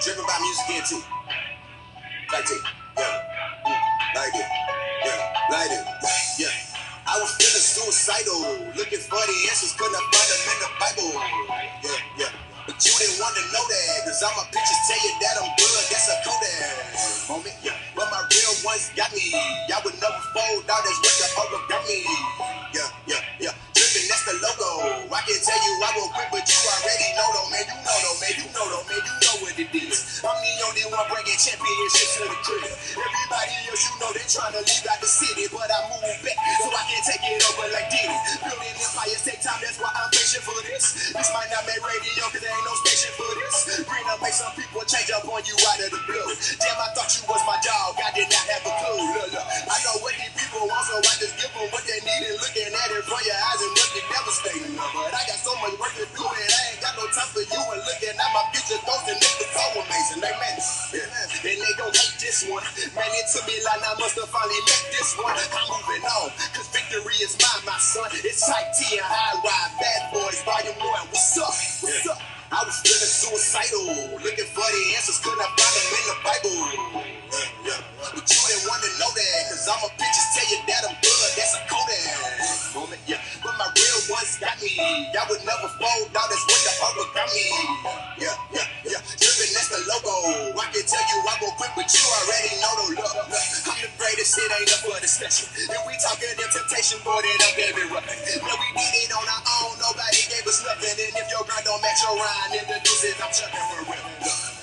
Driven by music here too. Like it, yeah. Like it, yeah. Like it, yeah. I was feeling suicidal, looking for the answers, couldn't find them in the Bible. Yeah, yeah. But you didn't want to know that, cause all my pictures tell you that I'm good, that's a Kodak moment, yeah. But my real ones got me, I would never fold out, that's what the other got me. Yeah, yeah, yeah. Driven, that's the logo. I can tell you I will quit, but you already know though, man. You know though, man. You know though, man. You know what it is. I'm the only one bringing championships to the crib. Everybody else, you know, they trying to leave out the city, but I move back so I can take it over like Diddy. Building empires take time, that's why I'm patient for this. This might not make radio, cause there ain't no station for this. Green up make some people change up on you out of the blue. Damn, I thought you was my dog, I did not have a clue. Look, I know what these people want, so I just give them what they need and looking at it from your eyes and look it devastating. But I got so much work to do and I ain't got no time for you and looking at my future goals and it's so amazing. Like, man, yeah. And they gon' hate this one. Man, it took me like I must have finally met this one. I'm moving on, cause victory is mine, my son. It's Type T and High Ride, Bad Boys, Volume 1. What's up? What's up? I was feeling suicidal, looking for the answers, couldn't find them in the Bible. Yeah, yeah. But you didn't want to know that, cause all my pictures tell you that I'm good, that's a Kodak moment, yeah. But my real ones got me, I would never fold out, that's what the other got me. Yeah, yeah, yeah. Driven, that's the logo. I can tell you I won't quit, but you already know the look. I'm the greatest, it ain't up for discussion. If we talking them temptation, boy, then I'm baby running. No, we did it on our own, nobody gave us nothing. And if your grind don't match your rhyme, introduce it, I'm chucking for real.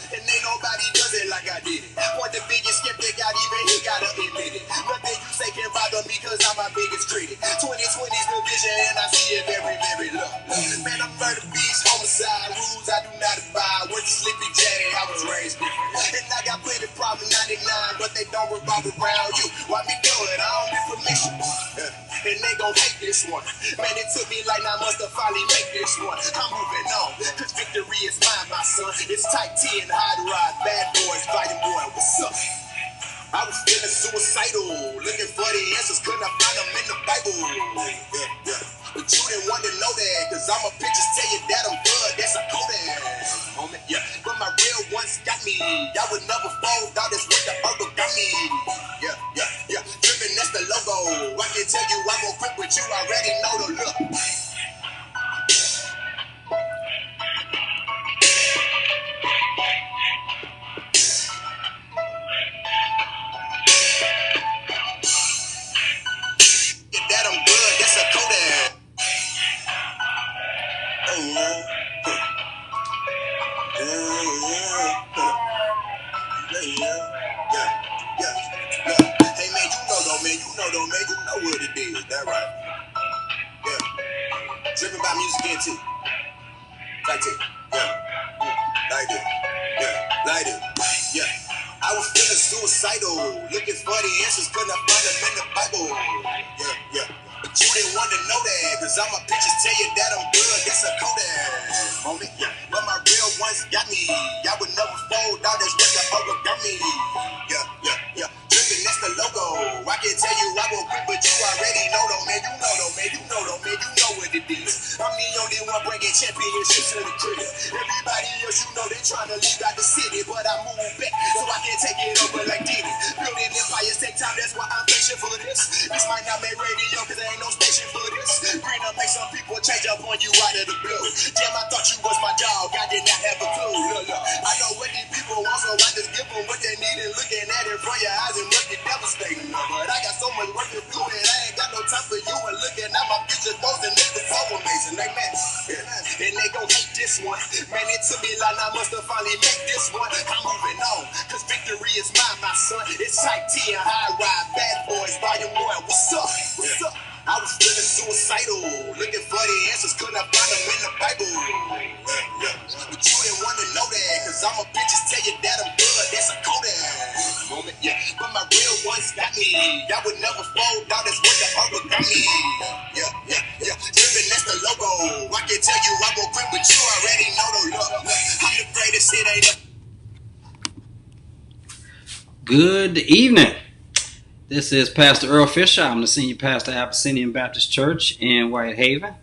And ain't nobody does it like I did it. Point the biggest skeptic out, even he gotta admit it. Nothing you say can bother me, cause I'm my biggest critic. 2020's the vision, and I see it very, very low. Man, I'm murder beast, homicide, rules I do not abide. Went to Sleepy J, I was raised different. And I got plenty problem 99, but they don't revolve around you. Why me do it? I don't need permission. And they gon' hate this one. Man, it took me like 9 months to finally make this one. I'm moving on, cause victory is mine, my son. It's Type T and High Ride, Bad Boys, Volume 1. What's up? I was feeling suicidal, looking for the answers, couldn't find them in the Bible. Yeah, yeah. But you didn't want to know that, cause all my pictures tell you that I'm good, that's a Kodak moment, yeah. But my real ones got me, I would never fold out, that's what the other got me. Yeah, yeah, yeah. Driven, that's the logo. I can tell you I won't quit, but you already know the look. That I'm good, that's a Kodak. Oh, yeah. Hey man, you know though, man, you know what it is, that right? Yeah. Driven by music here too. Like it, yeah. Like it, yeah. Like it, yeah. I was feeling suicidal, looking for the answers, couldn't find them in the Bible. Yeah, yeah. But you didn't want to know that, cause all my pictures tell you that I'm good, that's a Kodak moment, yeah. But my real ones got me, I would never fold out, that's what the other got me. Yeah, yeah, yeah. Driven, that's the logo. I can tell you I won't quit, but you already know though, man. You know though, man. You know though, man. You know what it is. I'm the only one bringing championships to the crib. Everybody else, you know, they trying to leave out the city, but I move back so I can take it over like Diddy. Building empires take time, that's why I'm patient for this. This might not make radio, cause there ain't no station for this. Green up make some people change up on you out of the blue. Damn, I thought you was my dog, I did not have a clue. Look, I know what these people want, so I just give them what they need and looking at it from your eyes and look it devastating. But I got so much work to do and I ain't got no time for you and looking at my future goals and it's so amazing. Like, man, yeah. And they gon' hate this one. Man, it took me like 9 months to finally make this one. I'm moving on, cause victory is mine, my son. It's Type T and High Ride, Bad Boys, Volume 1. What's up? What's up? I was feeling suicidal, looking for the answers, couldn't find them in the Bible. Yeah, yeah. But you didn't want to know that, cause all my pictures tell you that I'm good, that's a Kodak moment, yeah. But my real ones got me, I would never fold out, that's what the other got me. Yeah, yeah, yeah. Driven, that's the logo. I can tell you I won't quit, but you already know the look. I'm the greatest, it ain't up. Good evening. This is Pastor Earl Fisher. I'm the senior pastor at Abyssinian Baptist Church in Whitehaven,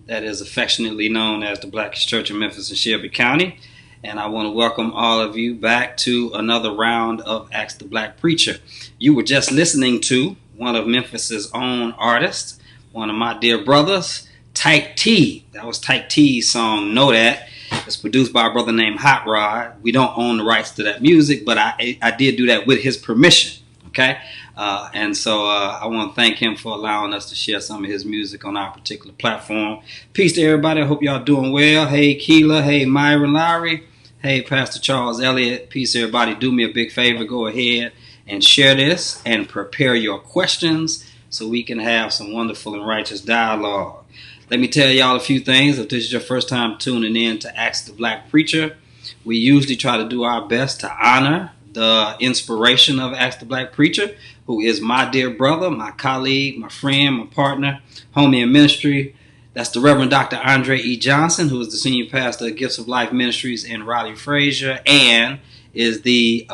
that is affectionately known as the Blackest Church in Memphis and Shelby County. and I want to welcome all of you back to another round of Ask the Black Preacher. You were just listening to one of Memphis's own artists, one of my dear brothers, Tyke T. That was Tyke T's song, Know That. It's produced by a brother named Hot Rod. We don't own the rights to that music, but I did do that with his permission, okay? And so I want to thank him for allowing us to share some of his music on our particular platform. Peace to everybody. I hope y'all doing well. Hey, Keela. Hey, Myron Lowry. Hey, Pastor Charles Elliott. Peace, everybody. Do me a big favor. Go ahead and share this and prepare your questions so we can have some wonderful and righteous dialogue. Let me tell y'all a few things. If this is your first time tuning in to Ask the Black Preacher, we usually try to do our best to honor the inspiration of Ask the Black Preacher, who is my dear brother, my colleague, my friend, my partner, homie in ministry. That's the Reverend Dr. Andre E. Johnson, who is the senior pastor of Gifts of Life Ministries in Raleigh-Frazier and is the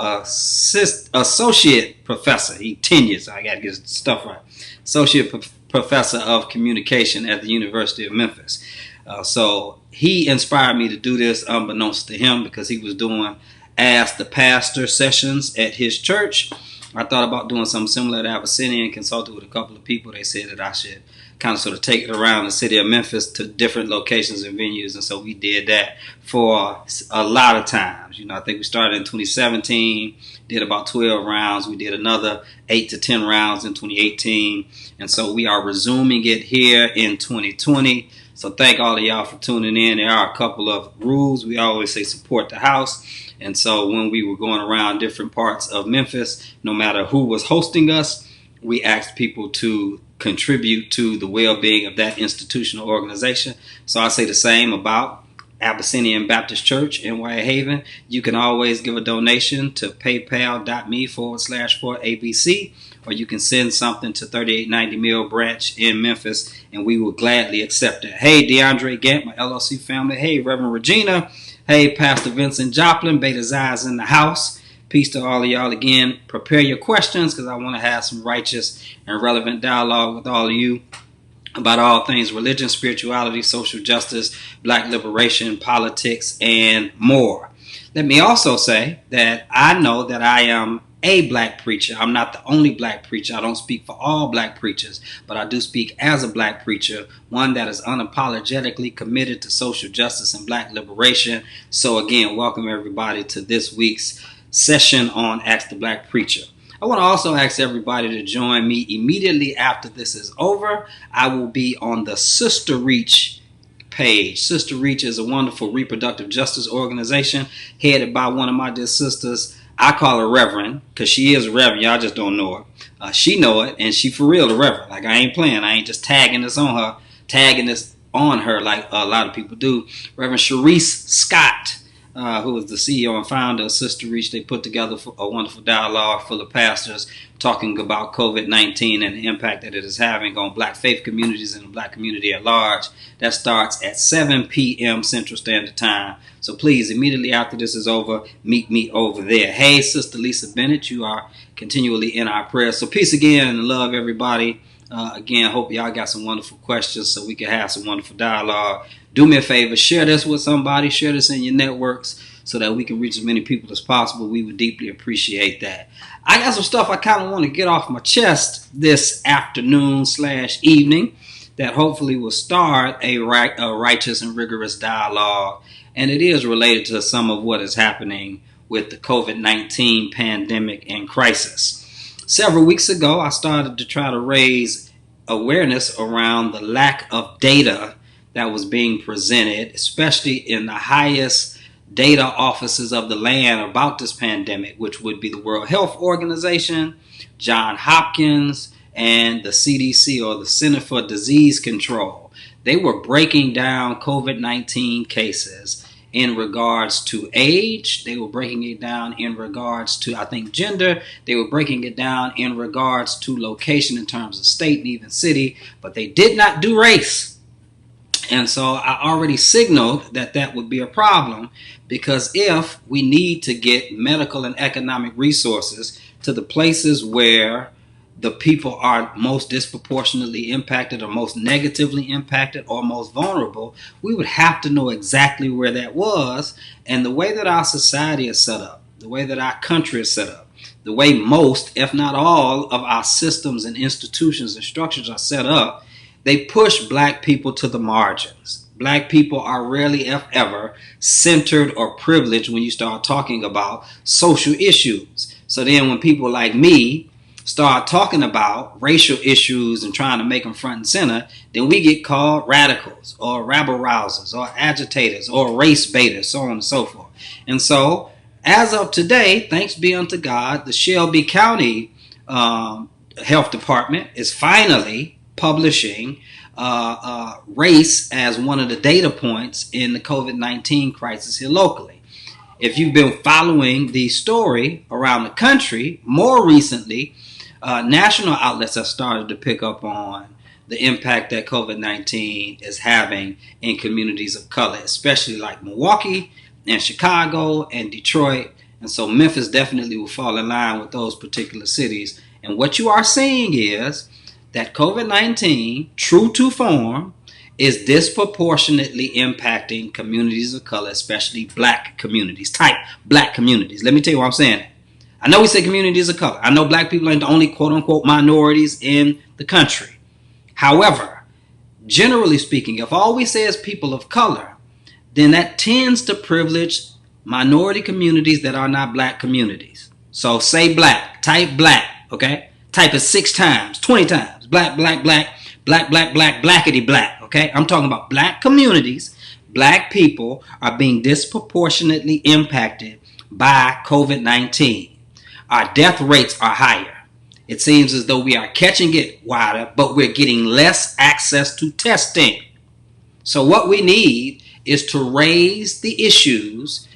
associate professor. He tenured, so I got to get his stuff right. Associate professor of communication at the University of Memphis. So he inspired me to do this unbeknownst to him because he was doing Ask the Pastor sessions at his church. I thought about doing something similar at Abyssinia and consulted with a couple of people. They said that I should kind of sort of take it around the city of Memphis to different locations and venues. And so we did that for a lot of times. You know, I think we started in 2017, did about 12 rounds. We did another 8 to 10 rounds in 2018. And so we are resuming it here in 2020. So thank all of y'all for tuning in. There are a couple of rules. We always say support the house. And so when we were going around different parts of Memphis, no matter who was hosting us, we asked people to contribute to the well-being of that institutional organization. So I say the same about Abyssinian Baptist Church in White Haven. You can always give a donation to paypal.me/4ABC, or you can send something to 3890 Mill Branch in Memphis, and we will gladly accept it. Hey, DeAndre Gant, my LLC family. Hey, Reverend Regina. Hey, Pastor Vincent Joplin. Beta Zai's in the house. Peace to all of y'all again. Prepare your questions because I want to have some righteous and relevant dialogue with all of you about all things religion, spirituality, social justice, black liberation, politics, and more. Let me also say that I know that I am a black preacher. I'm not the only black preacher. I don't speak for all black preachers, but I do speak as a black preacher, one that is unapologetically committed to social justice and black liberation. So again, welcome everybody to this week's session on Ask the Black Preacher. I want to also ask everybody to join me immediately after this is over. I will be on the Sister Reach page. Sister Reach is a wonderful reproductive justice organization headed by one of my dear sisters. I call her Reverend because she is a Reverend. Y'all just don't know her. She know it, and she for real a Reverend. Like, I ain't playing. I ain't just tagging this on her like a lot of people do. Reverend Sharice Scott, who is the CEO and founder of Sister Reach, they put together a wonderful dialogue full of pastors talking about COVID-19 and the impact that it is having on black faith communities and the black community at large. That starts at 7 p.m. Central Standard Time. So please, immediately after this is over, meet me over there. Hey, Sister Lisa Bennett, you are continually in our prayers. So peace again and love, everybody. Again, hope y'all got some wonderful questions so we can have some wonderful dialogue. Do me a favor, share this with somebody, share this in your networks so that we can reach as many people as possible. We would deeply appreciate that. I got some stuff I kind of want to get off my chest this afternoon/evening that hopefully will start a righteous and rigorous dialogue. And it is related to some of what is happening with the COVID-19 pandemic and crisis. Several weeks ago, I started to try to raise awareness around the lack of data that was being presented, especially in the highest data offices of the land about this pandemic, which would be the World Health Organization, Johns Hopkins, and the CDC, or the Center for Disease Control. They were breaking down COVID-19 cases in regards to age. They were breaking it down in regards to, I think, gender. They were breaking it down in regards to location in terms of state and even city, but they did not do race. And so I already signaled that that would be a problem, because if we need to get medical and economic resources to the places where the people are most disproportionately impacted or most negatively impacted or most vulnerable, we would have to know exactly where that was. And the way that our society is set up, the way that our country is set up, the way most, if not all, of our systems and institutions and structures are set up, they push black people to the margins. Black people are rarely, if ever, centered or privileged when you start talking about social issues. So then when people like me start talking about racial issues and trying to make them front and center, then we get called radicals or rabble rousers or agitators or race baiters, so on and so forth. And so, as of today, thanks be unto God, the Shelby County Health Department is finally publishing race as one of the data points in the COVID-19 crisis here locally. If you've been following the story around the country, more recently, national outlets have started to pick up on the impact that COVID-19 is having in communities of color, especially like Milwaukee and Chicago and Detroit. And so Memphis definitely will fall in line with those particular cities. And what you are seeing is that COVID-19, true to form, is disproportionately impacting communities of color, especially black communities, type black communities. Let me tell you why I'm saying that. I know we say communities of color. I know black people ain't the only quote-unquote minorities in the country. However, generally speaking, if all we say is people of color, then that tends to privilege minority communities that are not black communities. So say black, type black, okay? Type it 6 times, 20 times. Black, black, black, black, black, black, blackity black, okay? I'm talking about black communities. Black people are being disproportionately impacted by COVID-19. Our death rates are higher. It seems as though we are catching it wider, but we're getting less access to testing. So what we need is to raise the issues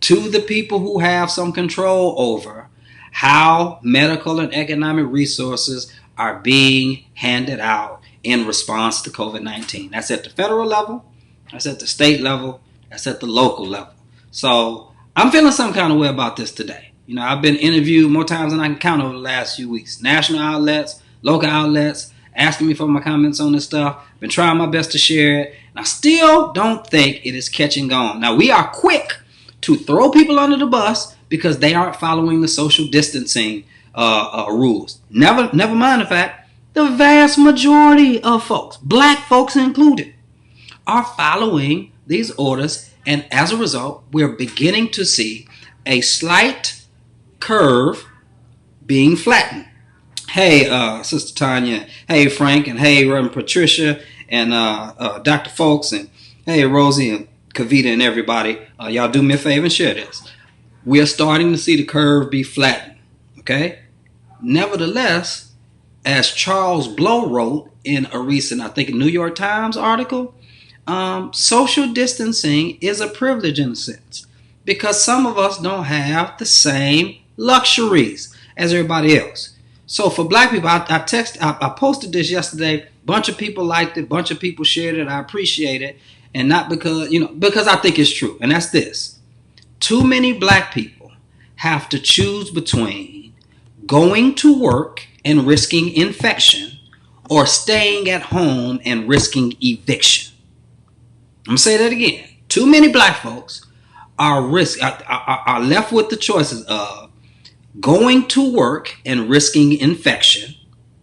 to the people who have some control over how medical and economic resources are being handed out in response to COVID-19. That's at the federal level, that's at the state level, that's at the local level. So I'm feeling some kind of way about this today. You know, I've been interviewed more times than I can count over the last few weeks. National outlets, local outlets, asking me for my comments on this stuff. Been trying my best to share it. And I still don't think it is catching on. Now, we are quick to throw people under the bus because they aren't following the social distancing rules. Never mind the fact, the vast majority of folks, black folks included, are following these orders. And as a result, we're beginning to see a slight curve being flattened. Hey, Sister Tanya. Hey, Frank. And hey, Reverend Patricia. And Dr. Folks. And hey, Rosie and Kavita and everybody. Y'all do me a favor and share this. We are starting to see the curve be flattened. Okay? Nevertheless, as Charles Blow wrote in a recent, I think, New York Times article, social distancing is a privilege in a sense. Because some of us don't have the same luxuries as everybody else. So for black people, I posted this yesterday. Bunch of people liked it. Bunch of people shared it. I appreciate it. And not because, because I think it's true. And that's this. Too many black people have to choose between going to work and risking infection or staying at home and risking eviction. I'm going to say that again. Too many black folks are left with the choices of going to work and risking infection.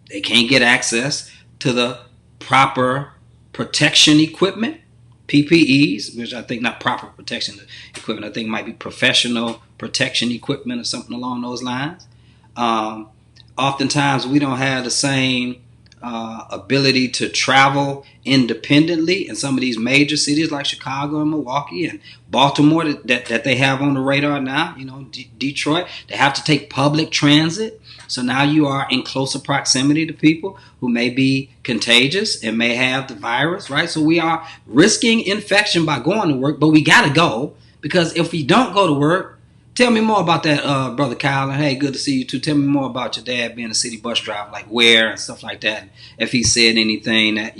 They can't get access to the proper protection equipment, PPEs, which I think not proper protection equipment. I think might be professional protection equipment or something along those lines. Oftentimes we don't have the same ability to travel independently in some of these major cities like Chicago and Milwaukee and Baltimore that they have on the radar now. Detroit, they have to take public transit. So now you are in closer proximity to people who may be contagious and may have the virus, right? So we are risking infection by going to work, but we got to go because if we don't go to work, tell me more about that, Brother Kyle. And hey, good to see you too. Tell me more about your dad being a city bus driver, like where and stuff like that. If he said anything that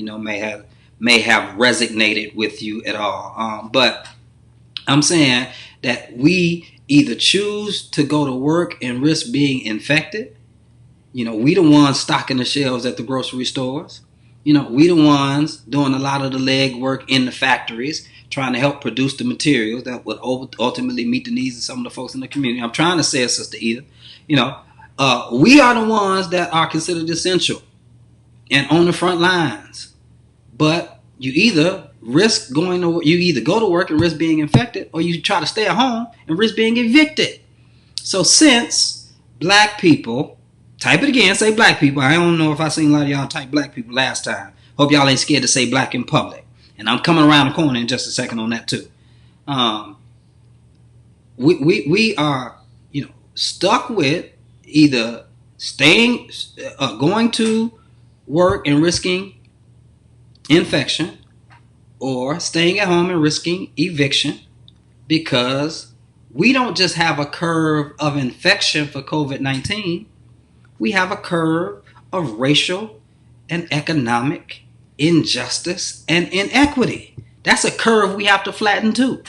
may have resonated with you at all. But I'm saying that we either choose to go to work and risk being infected, We the ones stocking the shelves at the grocery stores. We the ones doing a lot of the legwork in the factories, trying to help produce the materials that would ultimately meet the needs of some of the folks in the community. I'm trying to say it, Sister Eda. We are the ones that are considered essential and on the front lines. But you either you either go to work and risk being infected, or you try to stay at home and risk being evicted. So since black people, type it again, say black people. I don't know if I seen a lot of y'all type black people last time. Hope y'all ain't scared to say black in public. And I'm coming around the corner in just a second on that too. We are, stuck with either going to work and risking infection, or staying at home and risking eviction, because we don't just have a curve of infection for COVID-19. We have a curve of racial and economic injustice and inequity. That's a curve we have to flatten too.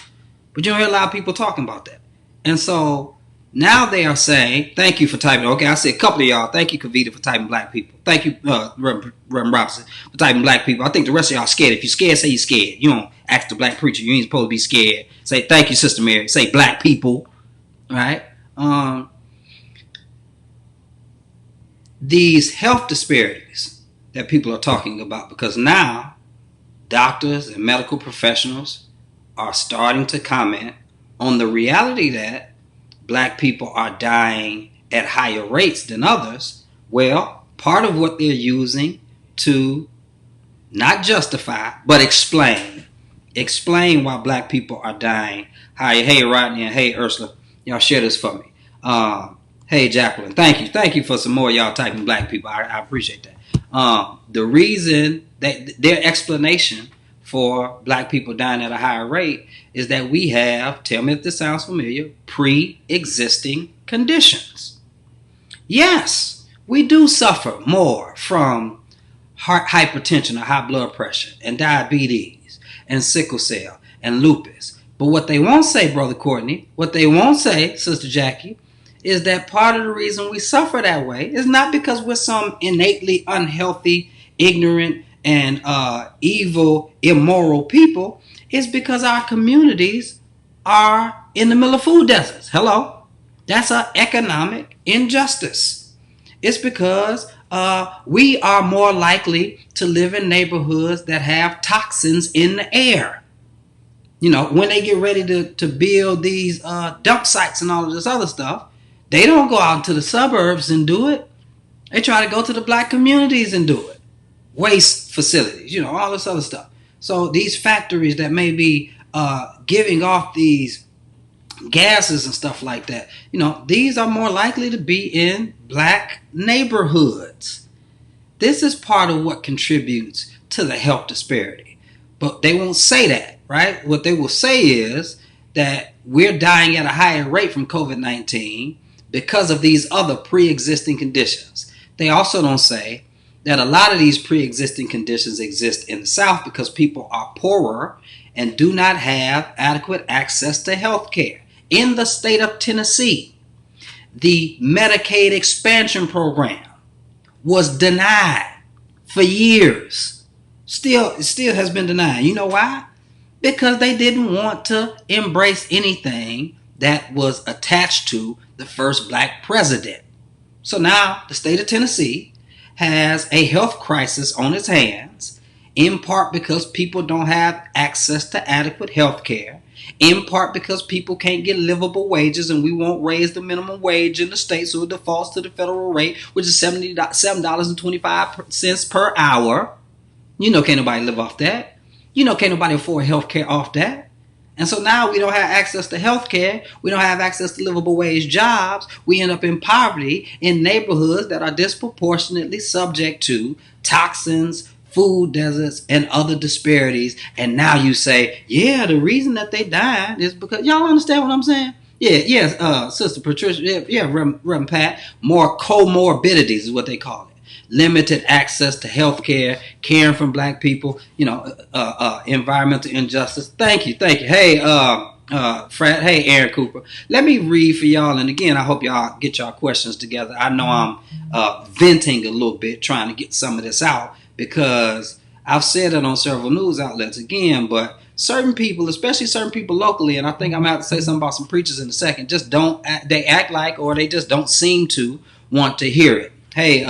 But you don't hear a lot of people talking about that. And so now they are saying, thank you for typing. Okay, I see a couple of y'all. Thank you, Kavita, for typing black people. Thank you, Reverend Robinson, for typing black people. I think the rest of y'all scared. If you're scared, say you're scared. You don't ask the black preacher. You ain't supposed to be scared. Say, thank you, Sister Mary. Say black people. Right? These health disparities that people are talking about, because now doctors and medical professionals are starting to comment on the reality that black people are dying at higher rates than others. Well, part of what they're using to not justify, but explain why black people are dying higher. Hey, Rodney, and hey, Ursula, y'all share this for me. Hey, Jacqueline, thank you for some more y'all typing black people. I appreciate that. The reason that their explanation for black people dying at a higher rate is that we have, tell me if this sounds familiar, pre-existing conditions. Yes, we do suffer more from heart hypertension or high blood pressure and diabetes and sickle cell and lupus. But what they won't say, Brother Courtney, what they won't say, Sister Jackie, is that part of the reason we suffer that way is not because we're some innately unhealthy, ignorant, and evil, immoral people. It's because our communities are in the middle of food deserts. Hello? That's an economic injustice. It's because we are more likely to live in neighborhoods that have toxins in the air. When they get ready to build these dump sites and all of this other stuff, they don't go out into the suburbs and do it. They try to go to the black communities and do it. Waste facilities, all this other stuff. So these factories that may be giving off these gases and stuff like that, these are more likely to be in black neighborhoods. This is part of what contributes to the health disparity. But they won't say that, right? What they will say is that we're dying at a higher rate from COVID-19 because of these other pre-existing conditions. They also don't say that a lot of these pre-existing conditions exist in the South because people are poorer and do not have adequate access to health care. In the state of Tennessee, the Medicaid expansion program was denied for years. It still has been denied. You know why? Because they didn't want to embrace anything that was attached to the first black president. So now the state of Tennessee has a health crisis on its hands, in part because people don't have access to adequate health care, in part because people can't get livable wages, and we won't raise the minimum wage in the state, so it defaults to the federal rate, which is $7.25 per hour. Can't nobody live off that. Can't nobody afford health care off that. And so now we don't have access to health care. We don't have access to livable wage jobs. We end up in poverty in neighborhoods that are disproportionately subject to toxins, food deserts, and other disparities. And now you say, yeah, the reason that they died is because, y'all understand what I'm saying? Yes, Sister Patricia, Reverend Pat, more comorbidities is what they call it. Limited access to health care, caring for black people, environmental injustice. Thank you. Hey, Fred, hey, Aaron Cooper. Let me read for y'all, and again, I hope y'all get y'all questions together. I know I'm venting a little bit, trying to get some of this out, because I've said it on several news outlets again, but certain people, especially certain people locally, and I think I'm going to have to say something about some preachers in a second, just don't, they act like, or they just don't seem to want to hear it. Hey,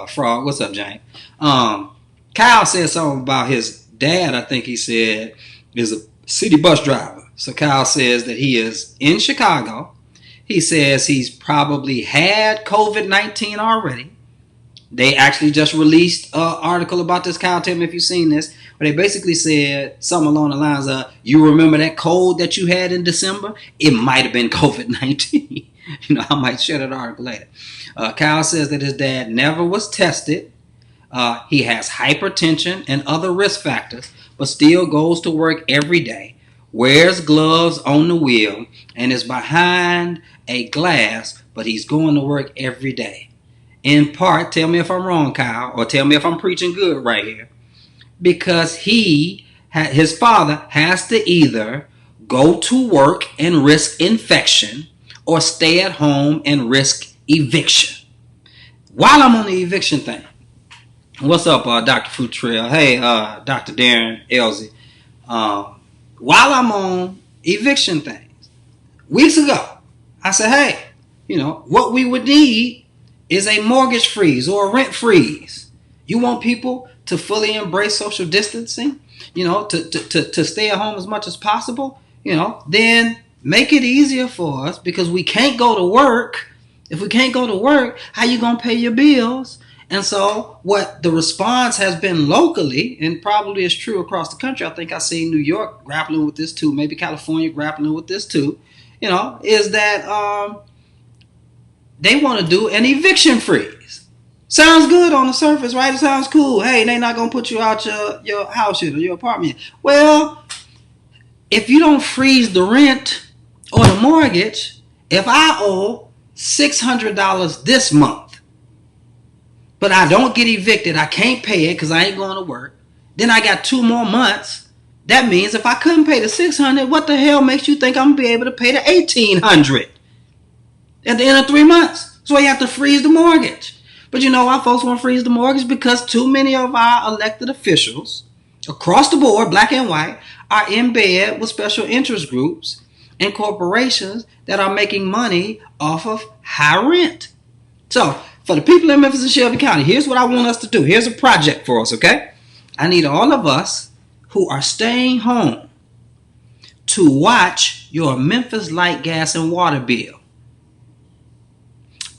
Frog, what's up, Jane? Kyle said something about his dad, I think he said, is a city bus driver. So Kyle says that he is in Chicago. He says he's probably had COVID-19 already. They actually just released an article about this. Kyle, tell me if you've seen this. Where they basically said something along the lines of, you remember that cold that you had in December? It might have been COVID-19. I might share that article later. Kyle says that his dad never was tested. He has hypertension and other risk factors, but still goes to work every day, wears gloves on the wheel, and is behind a glass, but he's going to work every day. In part, tell me if I'm wrong, Kyle, or tell me if I'm preaching good right here, because his father has to either go to work and risk infection or stay at home and risk eviction. While I'm on the eviction thing, what's up, Dr. Fruit Trail? Hey, Dr. Darren Elsie. While I'm on eviction things, weeks ago, I said, hey, what we would need is a mortgage freeze or a rent freeze. You want people to fully embrace social distancing, to stay at home as much as possible, then make it easier for us, because we can't go to work. If we can't go to work, how you going to pay your bills? And so what the response has been locally, and probably is true across the country, I think I see New York grappling with this too, maybe California grappling with this too, is that they want to do an eviction freeze. Sounds good on the surface, right? It sounds cool. Hey, they not going to put you out your house yet or your apartment yet. Well, if you don't freeze the rent or the mortgage, if I owe $600 this month, but I don't get evicted, I can't pay it because I ain't going to work, then I got 2 more months. That means if I couldn't pay the $600, what the hell makes you think I'm going to be able to pay the $1,800 at the end of 3 months? So you have to freeze the mortgage. But you know why folks want to freeze the mortgage? Because too many of our elected officials across the board, black and white, are in bed with special interest groups and corporations that are making money off of high rent. So for the people in Memphis and Shelby County, here's what I want us to do. Here's a project for us, okay? I need all of us who are staying home to watch your Memphis Light, Gas, and Water bill.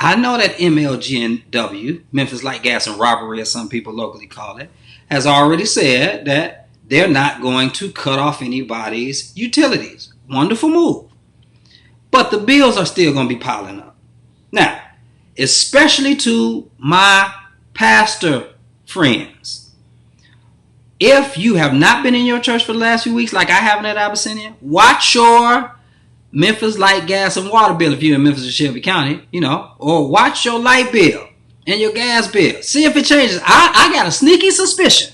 I know that MLGNW, Memphis Light, Gas, and Robbery, as some people locally call it, has already said that they're not going to cut off anybody's utilities. Wonderful move. But the bills are still going to be piling up. Now, especially to my pastor friends, if you have not been in your church for the last few weeks, like I haven't at Abyssinia, watch your Memphis Light, Gas, and Water bill if you're in Memphis and Shelby County, or watch your light bill and your gas bill. See if it changes. I got a sneaky suspicion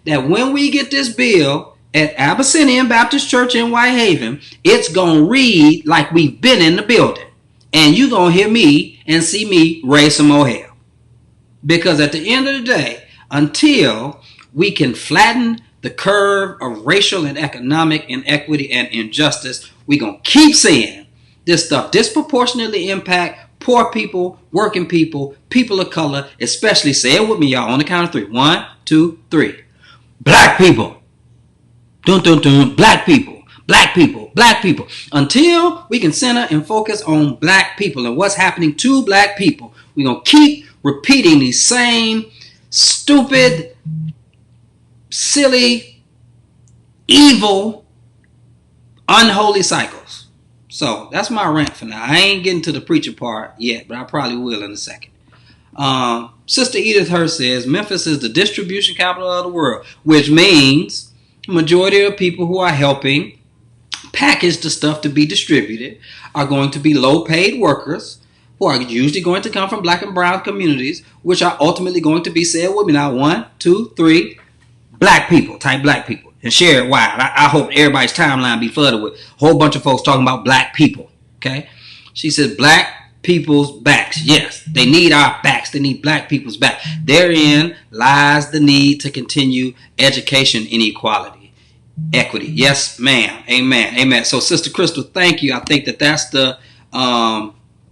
that when we get this bill at Abyssinian Baptist Church in Whitehaven, it's going to read like we've been in the building. And you're going to hear me and see me raise some more hell. Because at the end of the day, until we can flatten the curve of racial and economic inequity and injustice, we're going to keep seeing this stuff disproportionately impact poor people, working people, people of color, especially, say it with me, y'all, on the count of 3. 1, 2, 3. Black people. Dun, dun, dun. Black people. Black people. Black people. Until we can center and focus on black people and what's happening to black people, we're going to keep repeating these same stupid, silly, evil, unholy cycles. So that's my rant for now. I ain't getting to the preacher part yet, but I probably will in a second. Sister Edith Hurst says Memphis is the distribution capital of the world, which means the majority of people who are helping package the stuff to be distributed are going to be low-paid workers who are usually going to come from black and brown communities, which are ultimately going to be, say it with me now, 1, 2, 3, black people, type black people. and share it wide. I hope everybody's timeline be flooded with a whole bunch of folks talking about black people. Okay, she said black people's backs. Yes, they need our backs. They need black people's back. Therein lies the need to continue education inequality, equity. Yes, ma'am. Amen. Amen. So, Sister Crystal, thank you. I think that's the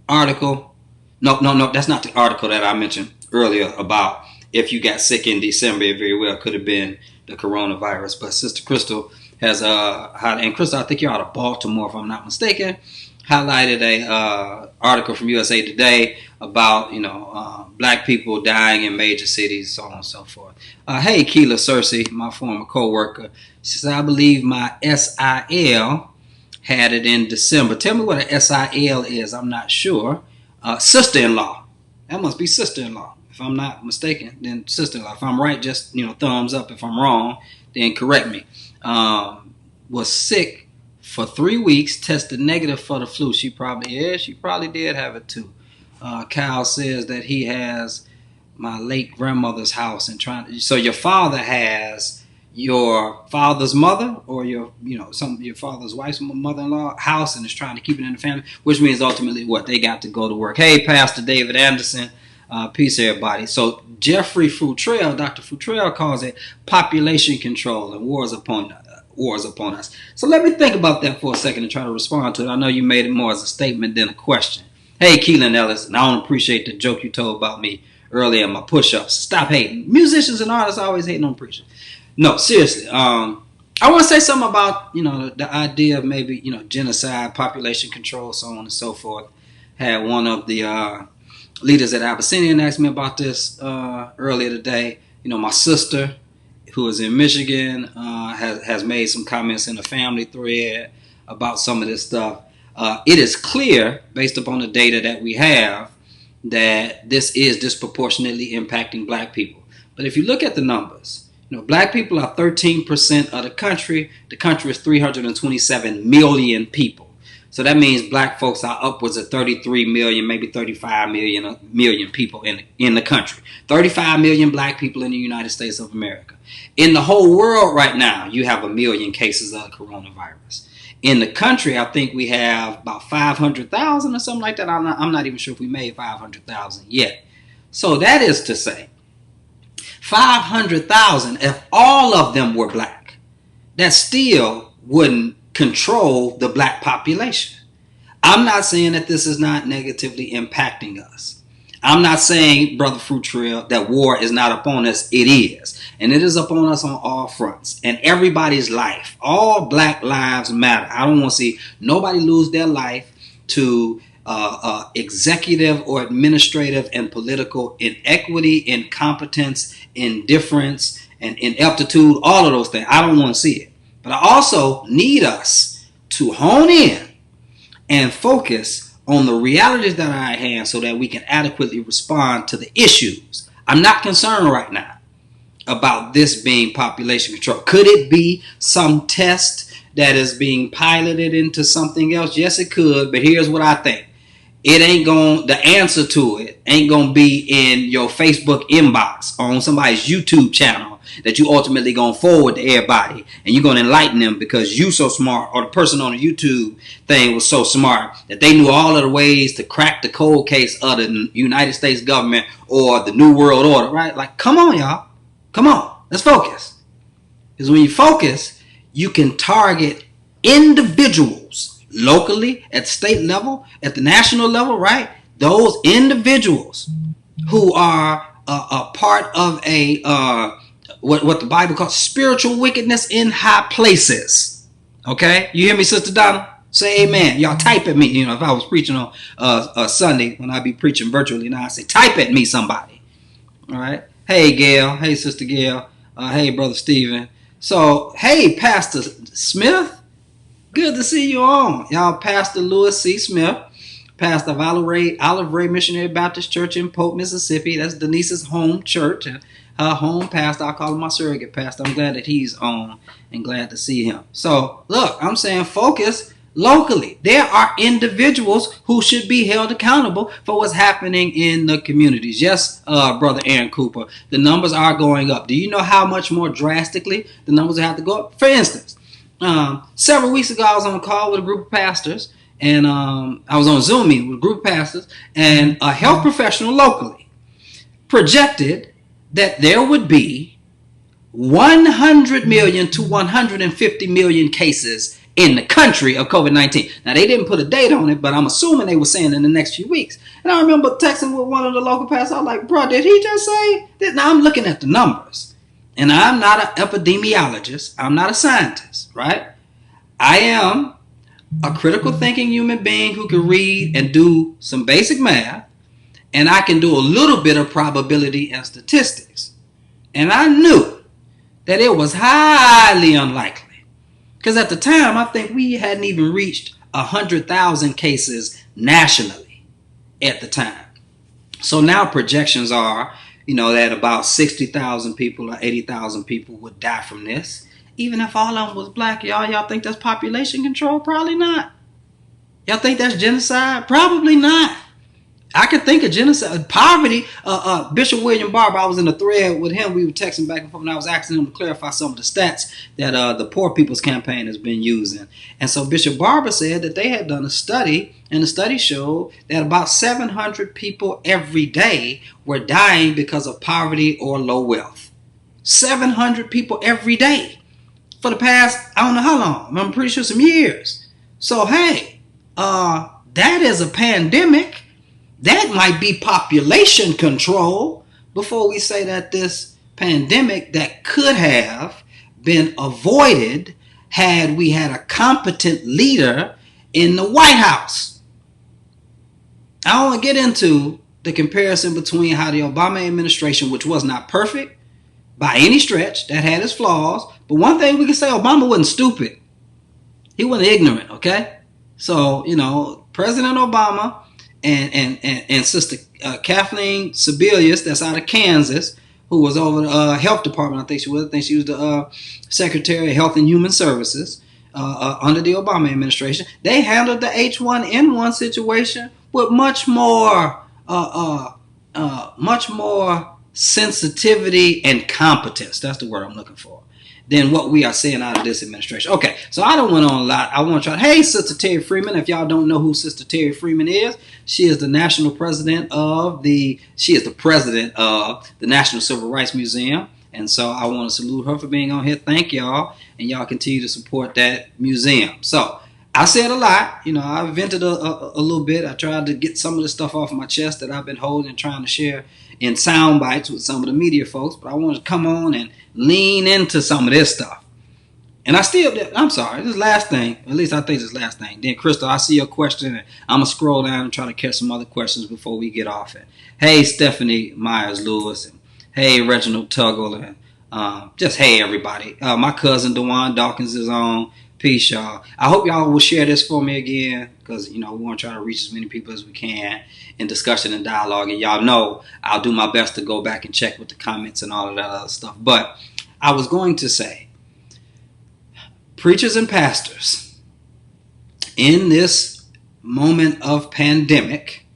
article. No, that's not the article that I mentioned earlier about if you got sick in December. It very well could have been the coronavirus. But Sister Crystal has and Crystal, I think you're out of Baltimore, if I'm not mistaken, highlighted a article from USA Today about black people dying in major cities, so on and so forth. Hey, Keela Cersei, my former co-worker, she says, I believe my SIL had it in December. Tell me what an SIL is. I'm not sure. Sister-in-law. That must be sister-in-law. If I'm not mistaken, then sister-in-law. If I'm right, just thumbs up. If I'm wrong, then correct me. Was sick for 3 weeks, tested negative for the flu. She probably did have it too. Kyle says that he has my late grandmother's house and so your father has your father's mother or your father's wife's mother-in-law house and is trying to keep it in the family, which means ultimately what? They got to go to work. Hey, Pastor David Anderson, peace everybody. So Jeffrey Futrell, Dr. Futrell calls it population control and wars upon us. So let me think about that for a second and try to respond to it. I know you made it more as a statement than a question. Hey, Keelan Ellis, and I don't appreciate the joke you told about me earlier in my push-ups. Stop hating. Musicians and artists always hating on preachers. No, seriously. I want to say something about, the idea of maybe, genocide, population control, so on and so forth. Had one of the leaders at Abyssinian ask me about this earlier today. My sister, who is in Michigan, has made some comments in the family thread about some of this stuff. It is clear, based upon the data that we have, that this is disproportionately impacting black people. But if you look at the numbers, black people are 13% of the country. The country is 327 million people. So that means black folks are upwards of 33 million, maybe 35 million people in the country. 35 million black people in the United States of America. In the whole world right now, you have 1 million cases of coronavirus. In the country, I think we have about 500,000 or something like that. I'm not even sure if we made 500,000 yet. So that is to say, 500,000, if all of them were black, that still wouldn't control the black population. I'm not saying that this is not negatively impacting us. I'm not saying, Brother Futrell, that war is not upon us. It is. And it is upon us on all fronts. And everybody's life, all black lives matter. I don't want to see nobody lose their life to executive or administrative and political inequity, incompetence, indifference, and ineptitude, all of those things. I don't want to see it. But I also need us to hone in and focus on the realities that are at hand so that we can adequately respond to the issues. I'm not concerned right now about this being population control. Could it be some test that is being piloted into something else? Yes, it could, but here's what I think. The answer to it ain't going to be in your Facebook inbox or on somebody's YouTube channel that you ultimately going to forward to everybody and you're going to enlighten them because you so smart, or the person on the YouTube thing was so smart that they knew all of the ways to crack the cold case of the United States government or the New World Order, right? Like, come on, y'all. Come on. Let's focus. Because when you focus, you can target individuals locally, at state level, at the national level, right? Those individuals who are a part of a what the Bible calls spiritual wickedness in high places. Okay? You hear me, Sister Donna? Say amen. Y'all type at me. If I was preaching on a Sunday, when I be preaching virtually now, I say type at me, somebody. All right? Hey, Gail. Hey, Sister Gail. Hey, Brother Stephen. So, hey, Pastor Smith. Good to see you on. Y'all, Pastor Lewis C. Smith, pastor of Olive Ray Missionary Baptist Church in Polk, Mississippi. That's Denise's home church. Her home pastor, I call him my surrogate pastor. I'm glad that he's on and glad to see him. So, look, I'm saying focus. locally. There are individuals who should be held accountable for what's happening in the communities. Yes, Brother Aaron Cooper, the numbers are going up. Do you know how much more drastically the numbers have to go up? For instance, several weeks ago, I was on a call with a group of pastors, and I was on a Zoom meeting with a group of pastors, and a health professional locally projected that there would be 100 million to 150 million cases in the country of COVID-19. Now, they didn't put a date on it, but I'm assuming they were saying in the next few weeks. And I remember texting with one of the local pastors. I was like, bro, did he just say this? Now, I'm looking at the numbers. And I'm not an epidemiologist. I'm not a scientist, right? I am a critical thinking human being who can read and do some basic math. And I can do a little bit of probability and statistics. And I knew that it was highly unlikely. Because at the time, I think we hadn't even reached 100,000 cases nationally at the time. So now projections are, that about 60,000 people or 80,000 people would die from this. Even if all of them was black, y'all think that's population control? Probably not. Y'all think that's genocide? Probably not. I could think of genocide, poverty. Bishop William Barber, I was in a thread with him. We were texting back and forth, and I was asking him to clarify some of the stats that the Poor People's Campaign has been using. And so Bishop Barber said that they had done a study, and the study showed that about 700 people every day were dying because of poverty or low wealth. 700 people every day for the past, I don't know how long. I'm pretty sure some years. So, hey, that is a pandemic. That might be population control before we say that this pandemic that could have been avoided had we had a competent leader in the White House. I don't want to get into the comparison between how the Obama administration, which was not perfect by any stretch, that had its flaws. But one thing we can say, Obama wasn't stupid. He wasn't ignorant, okay? So, President Obama and Sister Kathleen Sebelius, that's out of Kansas, who was over the health department. I think she was the Secretary of Health and Human Services under the Obama administration. They handled the H1N1 situation with much more sensitivity and competence. That's the word I'm looking for. Than what we are seeing out of this administration. Okay, so I don't want on a lot. I want to try. Hey, Sister Terry Freeman. If y'all don't know who Sister Terry Freeman is, she is the national president of She is the president of the National Civil Rights Museum, and so I want to salute her for being on here. Thank y'all, and y'all continue to support that museum. So I said a lot. I vented a little bit. I tried to get some of the stuff off my chest that I've been holding and trying to share in sound bites with some of the media folks, but I wanted to come on and lean into some of this stuff. And I'm sorry, this last thing, at least I think this last thing. Then, Crystal, I see your question, and I'm going to scroll down and try to catch some other questions before we get off it. Hey, Stephanie Myers-Lewis, and hey, Reginald Tuggle, and just hey, everybody. My cousin, DeJuan Dawkins, is on. Peace, y'all. I hope y'all will share this for me again, because, we want to try to reach as many people as we can in discussion and dialogue. And y'all know I'll do my best to go back and check with the comments and all of that other stuff. But I was going to say, preachers and pastors, in this moment of pandemic,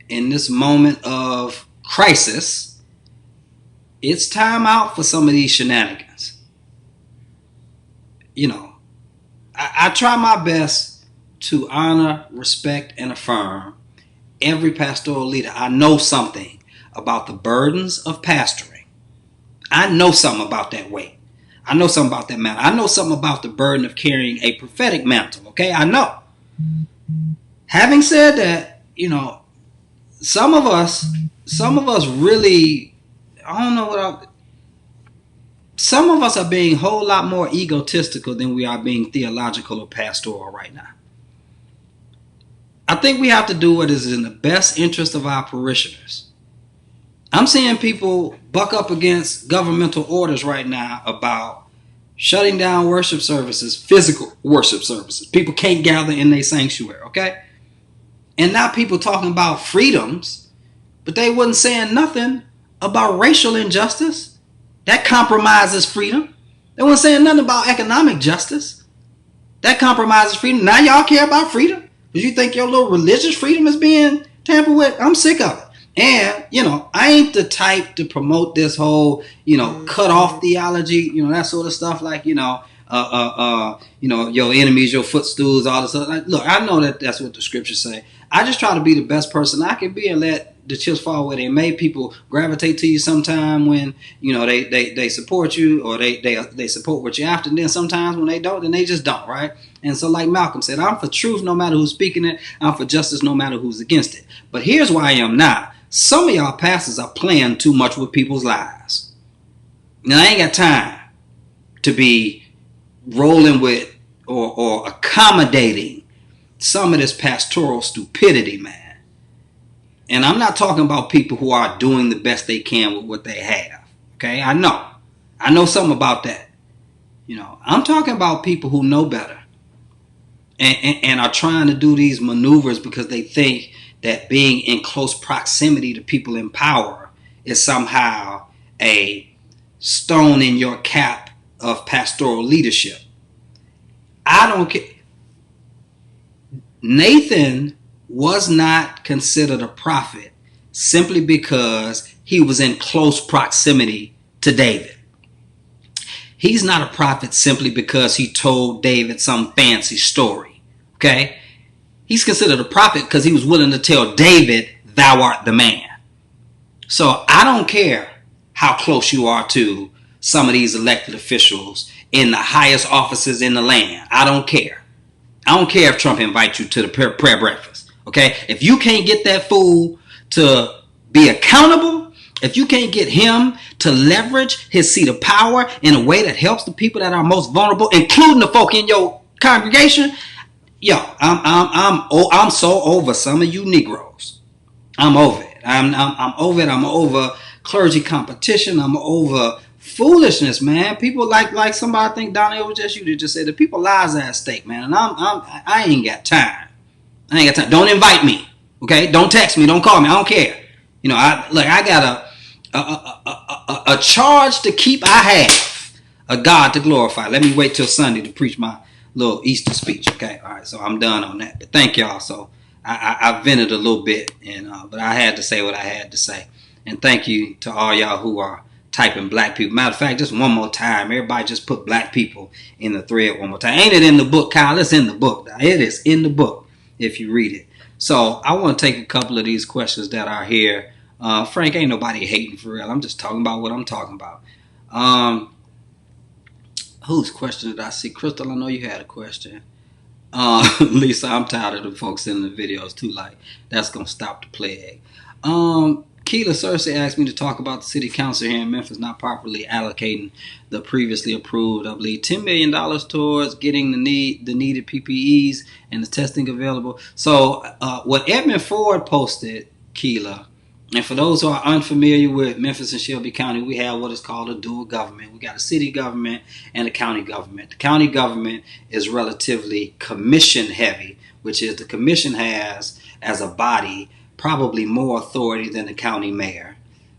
in this moment of crisis, it's time out for some of these shenanigans. I try my best to honor, respect, and affirm every pastoral leader. I know something about the burdens of pastoring. I know something about that weight. I know something about that mantle. I know something about the burden of carrying a prophetic mantle. Okay, I know. Having said that, some of us really, some of us are being a whole lot more egotistical than we are being theological or pastoral right now. I think we have to do what is in the best interest of our parishioners. I'm seeing people buck up against governmental orders right now about shutting down worship services, physical worship services. People can't gather in their sanctuary, okay? And now people talking about freedoms, but they wasn't saying nothing about racial injustice. That compromises freedom. They weren't saying nothing about economic justice. That compromises freedom. Now y'all care about freedom? Because you think your little religious freedom is being tampered with? I'm sick of it. And, I ain't the type to promote this whole, cut off theology, that sort of stuff. Like, your enemies, your footstools, all this stuff. Like, look, I know that that's what the scriptures say. I just try to be the best person I can be and let the chips fall where they may. People gravitate to you sometime when, they support you or they support what you're after. And then sometimes when they don't, then they just don't, right? And so like Malcolm said, I'm for truth no matter who's speaking it. I'm for justice no matter who's against it. But here's why I am not. Some of y'all pastors are playing too much with people's lives. Now, I ain't got time to be rolling with or accommodating some of this pastoral stupidity, man. And I'm not talking about people who are doing the best they can with what they have. Okay, I know something about that. I'm talking about people who know better and are trying to do these maneuvers because they think that being in close proximity to people in power is somehow a stone in your cap of pastoral leadership. I don't care. Nathan was not considered a prophet simply because he was in close proximity to David. He's not a prophet simply because he told David some fancy story. Okay? He's considered a prophet because he was willing to tell David, thou art the man. So I don't care how close you are to some of these elected officials in the highest offices in the land. I don't care. I don't care if Trump invites you to the prayer breakfast. Okay? If you can't get that fool to be accountable, if you can't get him to leverage his seat of power in a way that helps the people that are most vulnerable, including the folk in your congregation, I'm so over some of you Negroes. I'm over it. I'm over it. I'm over clergy competition. I'm over foolishness, man. People like somebody, I think Donna, it was just you that just said the people's lives are at stake, man. And I ain't got time. Don't invite me. Okay? Don't text me. Don't call me. I don't care. I got a charge to keep. I have a God to glorify. Let me wait till Sunday to preach my little Easter speech. Okay, all right, so I'm done on that. But thank y'all. So I vented a little bit, but I had to say what I had to say. And thank you to all y'all who are typing black people. Matter of fact, just one more time, everybody just put black people in the thread one more time. Ain't it in the book, Kyle? It's in the book. It is in the book if you read it. So I want to take a couple of these questions that are here. Frank, ain't nobody hating for real. I'm just talking about what I'm talking about. Whose question did I see? Crystal, I know you had a question. Lisa, I'm tired of the folks in the videos too. Like, that's going to stop the plague. Keela Cersei asked me to talk about the city council here in Memphis not properly allocating the previously approved, I believe, $10 million towards getting the needed PPEs and the testing available. So what Edmund Ford posted, Keela, and for those who are unfamiliar with Memphis and Shelby County, we have what is called a dual government. We got a city government and a county government. The county government is relatively commission heavy, which is the commission has, as a body, probably more authority than the county mayor.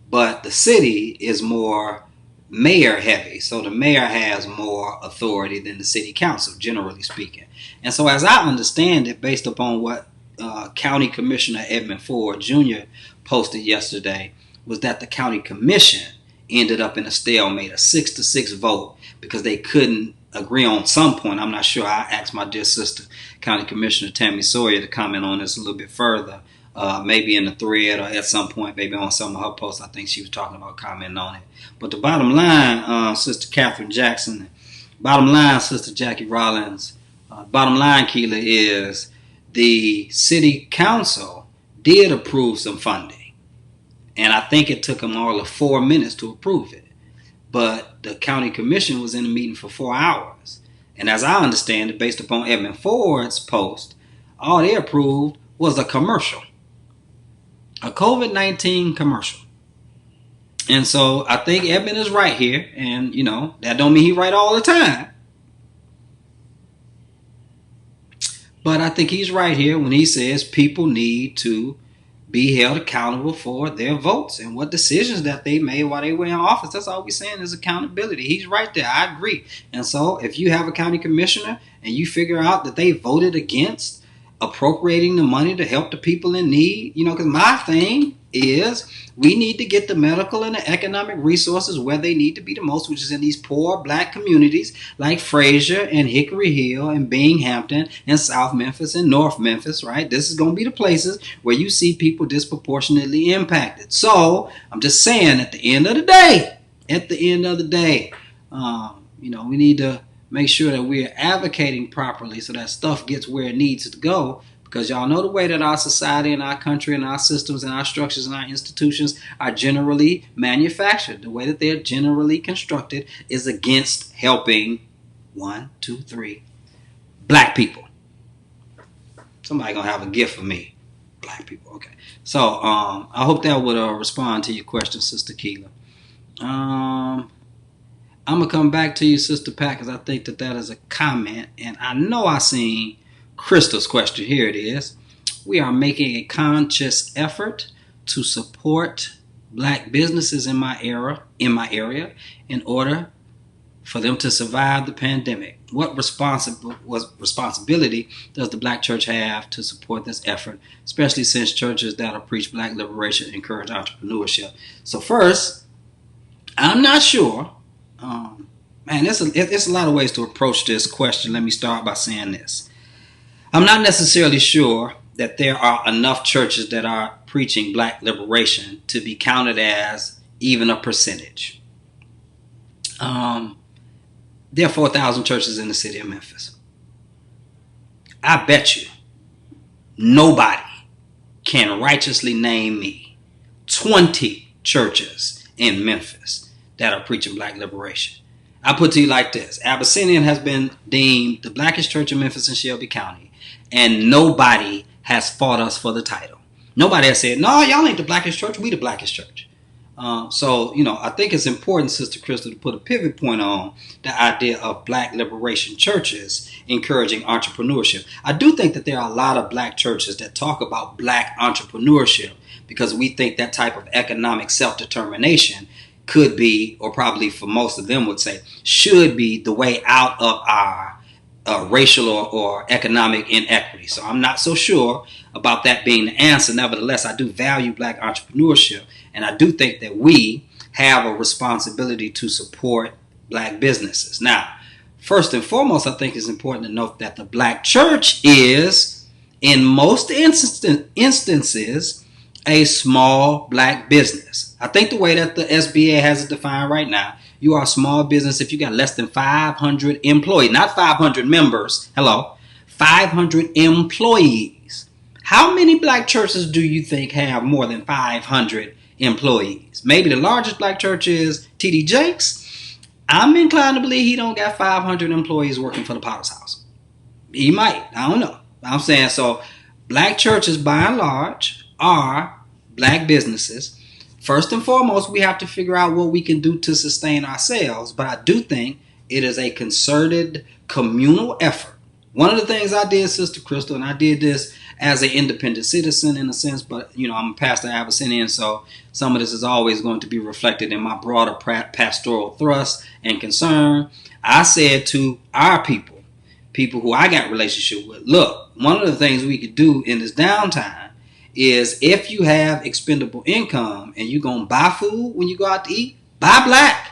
But the city is more mayor heavy. So the mayor has more authority than the city council, generally speaking. And so as I understand it, based upon what County Commissioner Edmund Ford Jr. posted yesterday, was that the county commission ended up in a stalemate, a 6-6 vote, because they couldn't agree on some point. I'm not sure. I asked my dear sister, County Commissioner Tammy Sawyer, to comment on this a little bit further, maybe in the thread or at some point, maybe on some of her posts. I think she was talking about commenting on it. But the bottom line, Sister Catherine Jackson, bottom line, Sister Jackie Rollins, bottom line, Keela, is the city council did approve some funding. And I think it took them all of 4 minutes to approve it. But the county commission was in the meeting for 4 hours. And as I understand it, based upon Edmund Ford's post, all they approved was a commercial. A COVID-19 commercial. And so I think Edmund is right here. And, that don't mean he's right all the time. But I think he's right here when he says people need to be held accountable for their votes and what decisions that they made while they were in office. That's all we're saying is accountability. He's right there. I agree. And so if you have a county commissioner and you figure out that they voted against appropriating the money to help the people in need, because my thing is we need to get the medical and the economic resources where they need to be the most, which is in these poor black communities like Fraser and Hickory Hill and Binghamton and South Memphis and North Memphis, right? This is going to be the places where you see people disproportionately impacted. So I'm just saying at the end of the day, we need to make sure that we're advocating properly so that stuff gets where it needs to go. Because y'all know the way that our society and our country and our systems and our structures and our institutions are generally manufactured. The way that they're generally constructed is against helping, 1, 2, 3, black people. Somebody gonna have a gift for me. Black people, okay. So I hope that would respond to your question, Sister Keela. I'm gonna come back to you, Sister Pat, because I think that is a comment, and I know I seen Crystal's question. Here it is. We are making a conscious effort to support black businesses in my area in order for them to survive the pandemic. What responsibility does the black church have to support this effort, especially since churches that preach black liberation encourage entrepreneurship? So first, I'm not sure. It's a lot of ways to approach this question. Let me start by saying this. I'm not necessarily sure that there are enough churches that are preaching black liberation to be counted as even a percentage. There are 4,000 churches in the city of Memphis. I bet you nobody can righteously name me 20 churches in Memphis that are preaching black liberation. I put to you like this. Abyssinian has been deemed the blackest church in Memphis and Shelby County, and nobody has fought us for the title. Nobody has said, no, y'all ain't the blackest church, we the blackest church. I think it's important, Sister Crystal, to put a pivot point on the idea of black liberation churches encouraging entrepreneurship. I do think that there are a lot of black churches that talk about black entrepreneurship because we think that type of economic self-determination could be, or probably for most of them would say, should be the way out of our racial or economic inequity. So I'm not so sure about that being the answer. Nevertheless, I do value black entrepreneurship, and I do think that we have a responsibility to support black businesses. Now, first and foremost, I think it's important to note that the black church is, in most instances, a small black business. I think the way that the SBA has it defined right now, you are a small business if you got less than 500 employees, not 500 members. 500 employees. How many black churches do you think have more than 500 employees? Maybe the largest black church is T.D. Jakes. I'm inclined to believe he don't got 500 employees working for the Potter's House. He might. I don't know. I'm saying so. Black churches, by and large, are black businesses. First and foremost, we have to figure out what we can do to sustain ourselves. But I do think it is a concerted communal effort. One of the things I did, Sister Crystal, and I did this as an independent citizen in a sense, but I'm a pastor Abyssinian, so some of this is always going to be reflected in my broader pastoral thrust and concern. I said to our people who I got relationship with, look, one of the things we could do in this downtime is if you have expendable income and you're going to buy food when you go out to eat, buy black.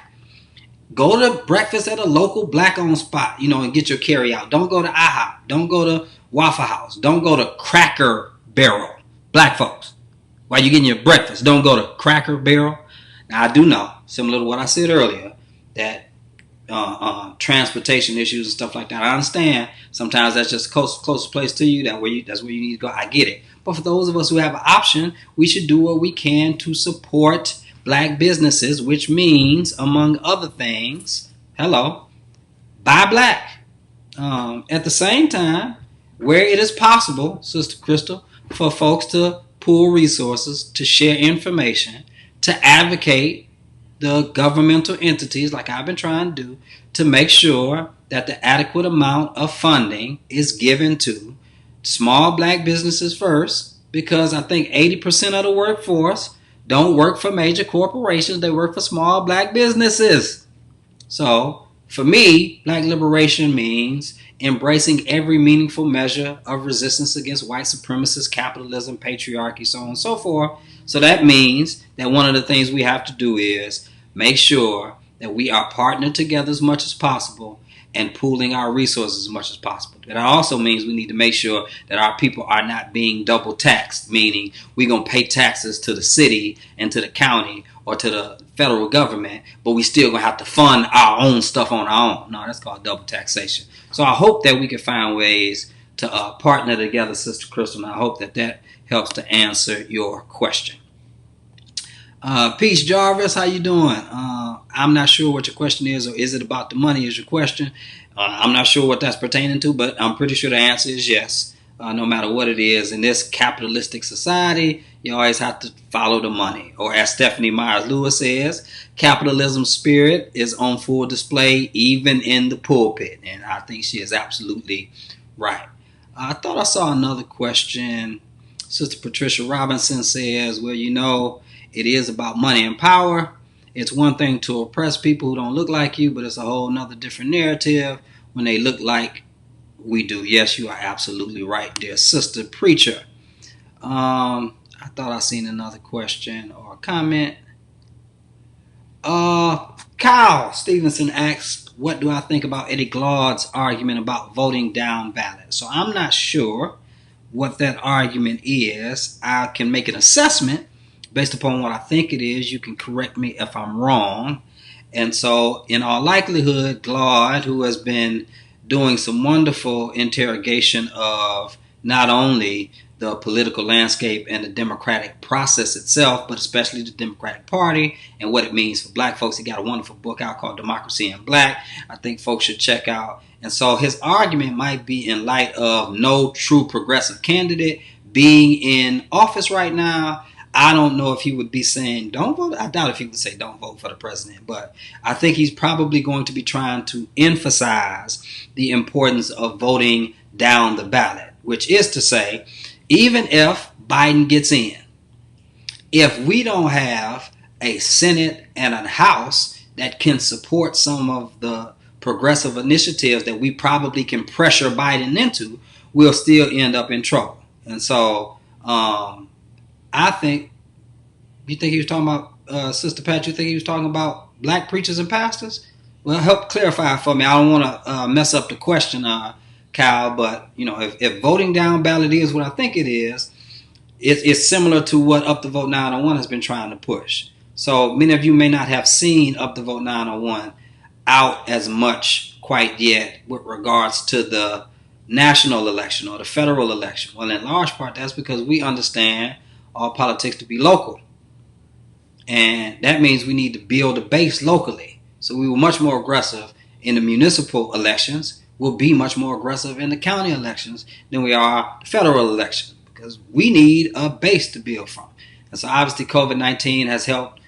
Go to breakfast at a local black-owned spot, and get your carry-out. Don't go to IHOP. Don't go to Waffle House. Don't go to Cracker Barrel. Black folks, while you're getting your breakfast, don't go to Cracker Barrel. Now, I do know, similar to what I said earlier, that transportation issues and stuff like that. I understand sometimes that's just the closest place to you. That's where you need to go. I get it. But for those of us who have an option, we should do what we can to support black businesses, which means, among other things, buy black. At the same time, where it is possible, Sister Crystal, for folks to pool resources, to share information, to advocate the governmental entities, like I've been trying to do, to make sure that the adequate amount of funding is given to small black businesses first, because I think 80% of the workforce don't work for major corporations. They work for small black businesses. So for me, black liberation means embracing every meaningful measure of resistance against white supremacist capitalism, patriarchy, so on and so forth. So that means that one of the things we have to do is make sure that we are partnered together as much as possible and pooling our resources as much as possible. That also means we need to make sure that our people are not being double taxed, meaning we're going to pay taxes to the city and to the county or to the federal government, but we still going to have to fund our own stuff on our own. No, that's called double taxation. So I hope that we can find ways to partner together, Sister Crystal, and I hope that that helps to answer your question. Peace Jarvis, how you doing? I'm not sure what your question is, or is it about the money is your question? I'm not sure what that's pertaining to, but I'm pretty sure the answer is yes. No matter what it is, in this capitalistic society, you always have to follow the money. Or as Stephanie Myers Lewis says, capitalism's spirit is on full display even in the pulpit. And I think she is absolutely right. I thought I saw another question. Sister Patricia Robinson says, well, you know, it is about money and power. It's one thing to oppress people who don't look like you, but it's a whole nother different narrative when they look like we do. Yes, you are absolutely right, dear Sister Preacher. I thought I seen another question or comment. Kyle Stevenson asked, what do I think about Eddie Glaude's argument about voting down ballot? So I'm not sure what that argument is. I can make an assessment based upon what I think it is. You can correct me if I'm wrong. And so in all likelihood, Glaude, who has been doing some wonderful interrogation of not only the political landscape and the democratic process itself, but especially the Democratic Party and what it means for black folks. He got a wonderful book out called Democracy in Black. I think folks should check out. And so his argument might be in light of no true progressive candidate being in office right now. I don't know if he would be saying don't vote. I doubt if he would say don't vote for the president. But I think he's probably going to be trying to emphasize the importance of voting down the ballot, which is to say, even if Biden gets in, if we don't have a Senate and a House that can support some of the progressive initiatives that we probably can pressure Biden into, we'll still end up in trouble. And so I think, you think he was talking about, Sister Pat, you think he was talking about black preachers and pastors? Well, help clarify for me. I don't want to mess up the question, Kyle, but you know, if voting down ballot is what I think it is, it's similar to what Up to Vote 901 has been trying to push. So many of you may not have seen Up to Vote 901 out as much quite yet with regards to the national election or the federal election. Well, in large part, that's because we understand all politics to be local. And that means we need to build a base locally. So we were much more aggressive in the municipal elections. We'll be much more aggressive in the county elections than we are the federal election, because we need a base to build from. And so obviously COVID-19 has helped,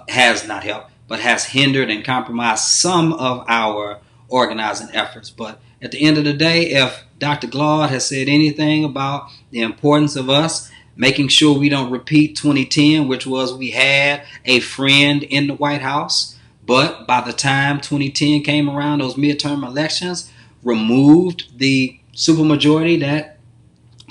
has not helped, but has hindered and compromised some of our organizing efforts. But at the end of the day, if Dr. Glaude has said anything about the importance of us making sure we don't repeat 2010, which was we had a friend in the White House, but by the time 2010 came around, those midterm elections removed the supermajority that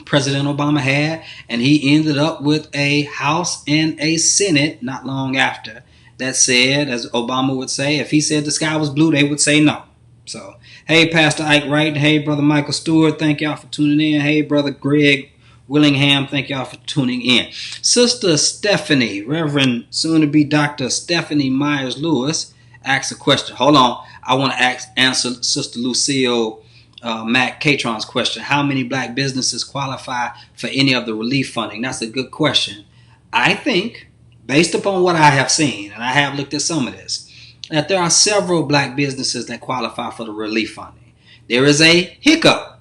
President Obama had, and he ended up with a House and a Senate not long after that said, as Obama would say, if he said the sky was blue, they would say no. So, hey, Pastor Ike Wright. Hey, Brother Michael Stewart. Thank y'all for tuning in. Hey, Brother Greg Willingham. Thank y'all for tuning in. Sister Stephanie, Reverend soon-to-be Dr. Stephanie Myers Lewis, asks a question. Hold on. I want to answer Sister Lucille Matt Catron's question. How many black businesses qualify for any of the relief funding? That's a good question. I think, based upon what I have seen, and I have looked at some of this, that there are several black businesses that qualify for the relief funding. There is a hiccup.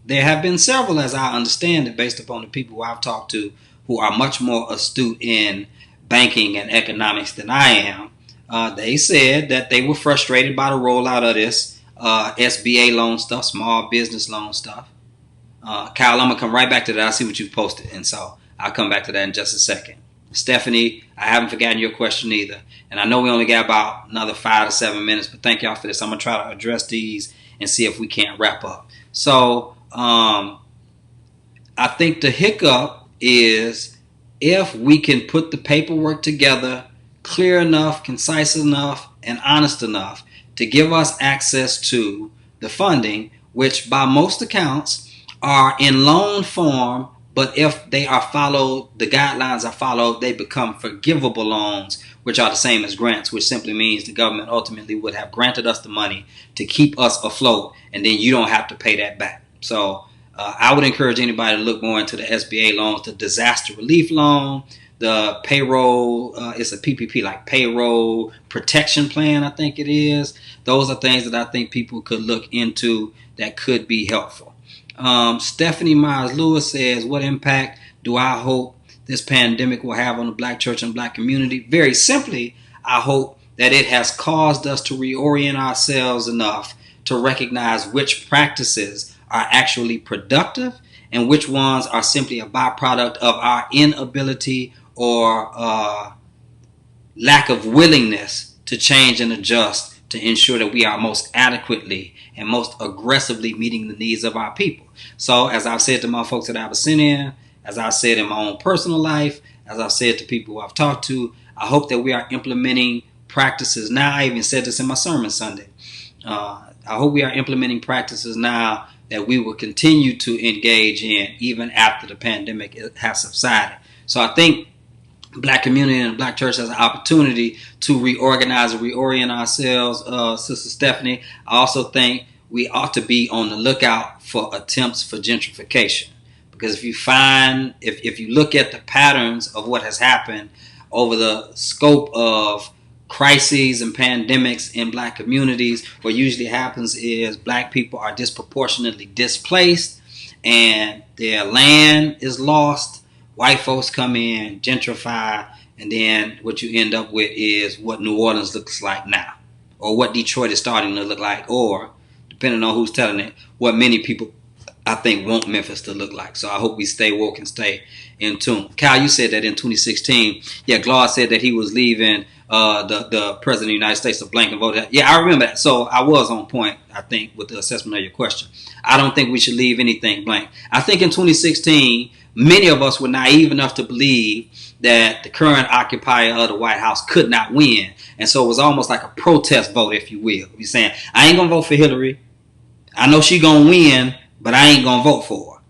There have been several, as I understand it, based upon the people who I've talked to who are much more astute in banking and economics than I am. They said that they were frustrated by the rollout of this SBA loan stuff, small business loan stuff. Kyle, I'm going to come right back to that. I see what you've posted. And so I'll come back to that in just a second. Stephanie, I haven't forgotten your question either. And I know we only got about another 5 to 7 minutes, but thank y'all for this. I'm going to try to address these and see if we can't wrap up. So I think the hiccup is if we can put the paperwork together clear enough, concise enough, and honest enough to give us access to the funding, which by most accounts are in loan form, but if they are followed, the guidelines are followed, they become forgivable loans, which are the same as grants, which simply means the government ultimately would have granted us the money to keep us afloat, and then you don't have to pay that back. So I would encourage anybody to look more into the SBA loans, the disaster relief loan, the payroll, it's a PPP, like payroll protection plan, I think it is. Those are things that I think people could look into that could be helpful. Stephanie Myers Lewis says, what impact do I hope this pandemic will have on the black church and black community? Very simply, I hope that it has caused us to reorient ourselves enough to recognize which practices are actually productive and which ones are simply a byproduct of our inability or lack of willingness to change and adjust to ensure that we are most adequately and most aggressively meeting the needs of our people. So as I've said to my folks at Abyssinia, as I've said in my own personal life, as I've said to people who I've talked to, I hope that we are implementing practices now. I even said this in my sermon Sunday. I hope we are implementing practices now that we will continue to engage in even after the pandemic has subsided. So I think black community and black church has an opportunity to reorganize and reorient ourselves, Sister Stephanie. I also think we ought to be on the lookout for attempts for gentrification. Because if you look at the patterns of what has happened over the scope of crises and pandemics in black communities, what usually happens is black people are disproportionately displaced and their land is lost. White folks come in, gentrify, and then what you end up with is what New Orleans looks like now, or what Detroit is starting to look like, or, depending on who's telling it, what many people, I think, want Memphis to look like. So I hope we stay woke and stay in tune. Cal, you said that in 2016, Glaude said that he was leaving the President of the United States to blank and vote. Yeah, I remember that. So I was on point, I think, with the assessment of your question. I don't think we should leave anything blank. I think in 2016, many of us were naive enough to believe that the current occupier of the White House could not win. And so it was almost like a protest vote, if you will. You're saying, I ain't going to vote for Hillary. I know she going to win, but I ain't going to vote for her.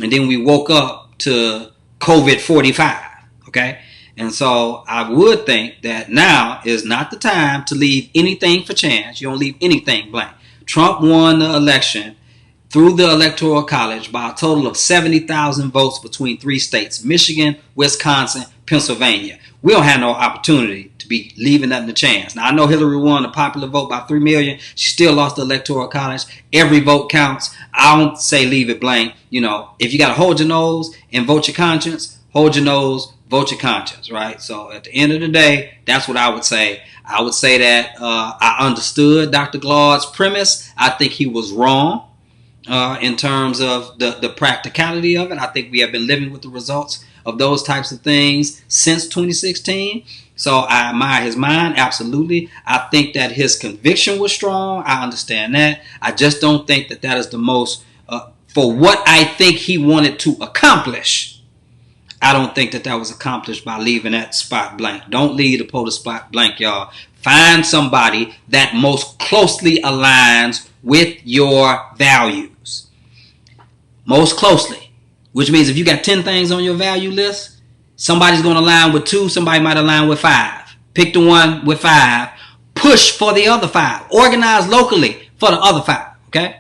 And then we woke up to COVID-45, okay? And so I would think that now is not the time to leave anything for chance. You don't leave anything blank. Trump won the election through the Electoral College by a total of 70,000 votes between 3 states, Michigan, Wisconsin, Pennsylvania. We don't have no opportunity to be leaving nothing to chance. Now, I know Hillary won the popular vote by 3 million. She still lost the Electoral College. Every vote counts. I don't say leave it blank. You know, if you got to hold your nose and vote your conscience, hold your nose, vote your conscience, right? So at the end of the day, that's what I would say. I would say that I understood Dr. Glaude's premise. I think he was wrong. In terms of the practicality of it. I think we have been living with the results of those types of things since 2016. So I admire his mind, absolutely. I think that his conviction was strong. I understand that. I just don't think that that is the most, for what I think he wanted to accomplish, I don't think that that was accomplished by leaving that spot blank. Don't leave the polling spot blank, y'all. Find somebody that most closely aligns with your values. Most closely. Which means if you got 10 things on your value list, somebody's going to align with 2, somebody might align with 5. Pick the one with 5. Push for the other 5. Organize locally for the other 5. Okay?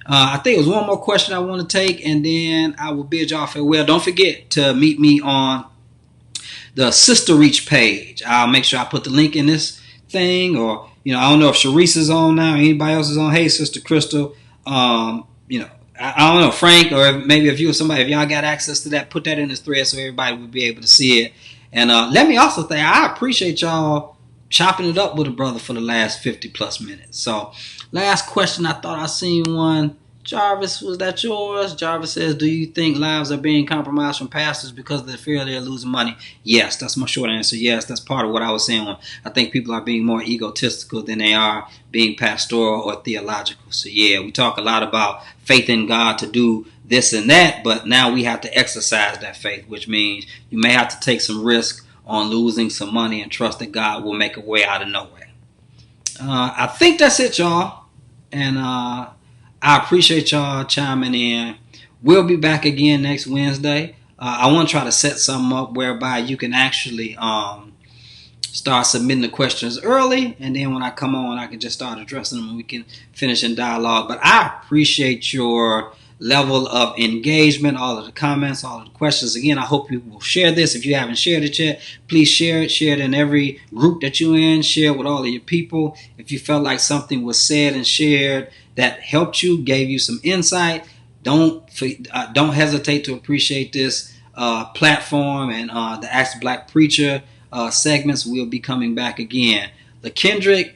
I think it was one more question I want to take, and then I will bid y'all farewell. Don't forget to meet me on the Sister Reach page. I'll make sure I put the link in this thing, or I don't know if Sharice is on now, anybody else is on. Hey, Sister Crystal, I don't know, Frank, or maybe if y'all got access to that, put that in this thread so everybody would be able to see it. And let me also say, I appreciate y'all chopping it up with a brother for the last 50 plus minutes. So last question, I thought I seen one Jarvis, was that yours? Jarvis says, do you think lives are being compromised from pastors because of the fear they're losing money? Yes, that's my short answer. Yes, that's part of what I was saying. I think people are being more egotistical than they are being pastoral or theological. So yeah, we talk a lot about faith in God to do this and that, but now we have to exercise that faith, which means you may have to take some risk on losing some money and trust that God will make a way out of no way. I think that's it, y'all. And I appreciate y'all chiming in. We'll be back again next Wednesday. I want to try to set something up whereby you can actually start submitting the questions early, and then when I come on, I can just start addressing them and we can finish in dialogue. But I appreciate your level of engagement, all of the comments, all of the questions. Again, I hope you will share this. If you haven't shared it yet, please share it. Share it in every group that you're in. Share it with all of your people. If you felt like something was said and shared that helped you, gave you some insight, don't hesitate to appreciate this platform, and the Ask Black Preacher segments will be coming back again. LaKendrick,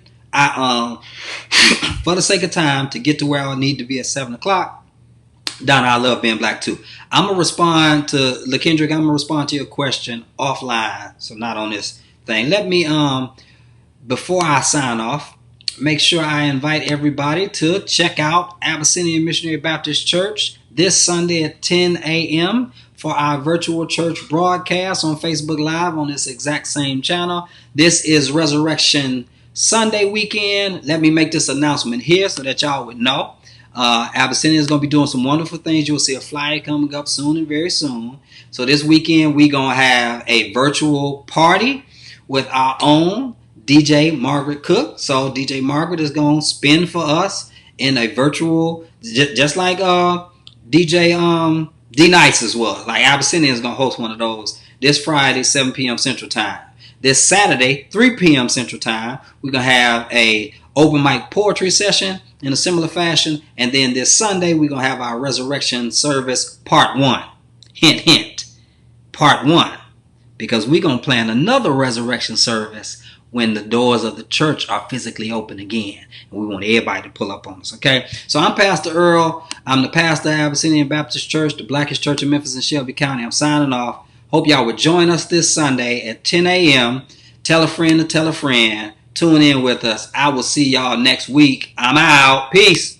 for the sake of time, to get to where I need to be at 7 o'clock, Donna, I love being black too. I'm going to respond to LaKendrick. I'm going to respond to your question offline, so not on this thing. Let me, before I sign off, make sure I invite everybody to check out Abyssinian Missionary Baptist Church this Sunday at 10 a.m. for our virtual church broadcast on Facebook Live on this exact same channel. This is Resurrection Sunday weekend. Let me make this announcement here so that y'all would know. Abyssinia is going to be doing some wonderful things. You'll see a flyer coming up soon and very soon. So this weekend we're going to have a virtual party with our own DJ Margaret Cook. So DJ Margaret is going to spin for us in a virtual, just like DJ D Nice as well. Like Abyssinia is going to host one of those this Friday, 7 p.m. Central Time. This Saturday, 3 p.m. Central Time, we're going to have a open mic poetry session in a similar fashion. And then this Sunday, we're going to have our resurrection service part 1. Hint, hint. Part 1. Because we're going to plan another resurrection service when the doors of the church are physically open again. And we want everybody to pull up on us, okay? So I'm Pastor Earl. I'm the pastor of Abyssinian Baptist Church, the blackest church in Memphis and Shelby County. I'm signing off. Hope y'all would join us this Sunday at 10 a.m. Tell a friend to tell a friend. Tune in with us. I will see y'all next week. I'm out. Peace.